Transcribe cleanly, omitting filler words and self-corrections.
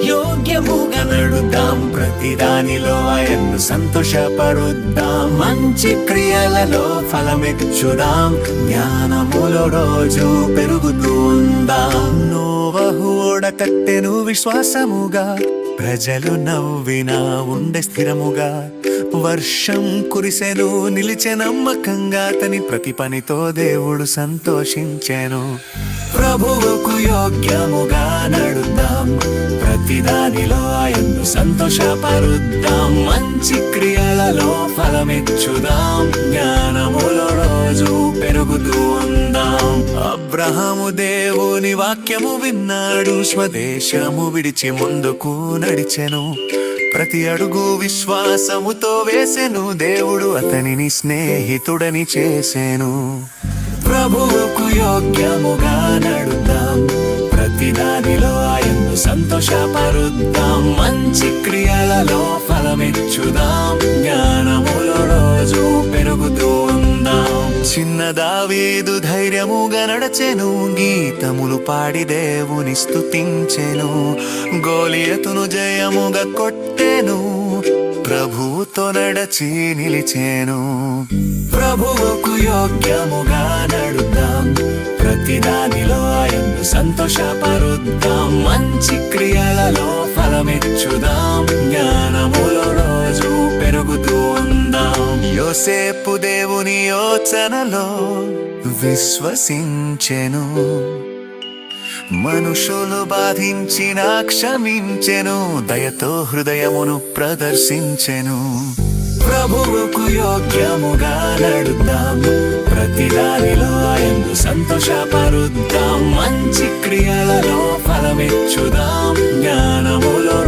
యోగ్యముగా నడుద్దాం, ప్రతిదానిలో ఆయన్ను సంతోషపరుద్దాం. మంచి క్రియలలో ఫలమిచ్చుదాం, జ్ఞానములో రోజు పెరుగుతూ ఉందాం. నోవహు ఓడ కట్టెను విశ్వాసముగా, ప్రజలు నవ్వినా ఉండే స్థిరముగా. వర్షం కురిసెను నిలిచె నమ్మకంగా, అతని ప్రతి పనితో దేవుడు సంతోషించెను. ప్రభువుకు యోగ్యముగా నడుద్దాం, ప్రతిదానిలో ఆయన్ను సంతోషపరుద్దాం. మంచి క్రియలలో ఫలమిచ్చుదాం, జ్ఞానములో రోజు పెరుగుతూ ఉందాం. అబ్రహాము దేవుని వాక్యము విన్నాడు, స్వదేశము విడిచి ముందుకు నడిచెను. ప్రతి అడుగు విశ్వాసముతో వేసెను, దేవుడు అతనిని స్నేహితుడని చేసెను. ప్రభువుకు యోగ్యముగా నడుద్దాం, ప్రతిదానిలో ఆయన్ను సంతోషపరుద్దాం. మంచి క్రియలలో ఫలమిచ్చుదాం, జ్ఞానములో రోజు పెరుగుతూ ఉందాం. చిన్న దావీదు ధైర్యముగా నడచెను, గీతములు పాడి దేవుని స్తుతించెను. గోలియతును జయముగా కొట్టెను, ప్రభువుతో నడచి నిలిచెను. ప్రభువుకు యోగ్యముగా నడుద్దాం, ప్రతిదానిలో ఆయన్ను సంతోషపరుద్దాం. మంచి క్రియలలో ఫలమిచ్చుదాం, జ్ఞానములో రోజు పెరుగుతూ ఉందాం. యోసేపు దేవుని యోచనలో విశ్వసించెను, మనుషులు బాధించిన క్షమించెను, దయతో హృదయమును ప్రదర్శించెను. ప్రభువుకు యోగ్యముగా నడుద్దాం, ప్రతిదానిలో ఆయన్ను సంతోషపరుద్దాం. మంచి క్రియలలో ఫలమిచ్చుదాం, జ్ఞానములో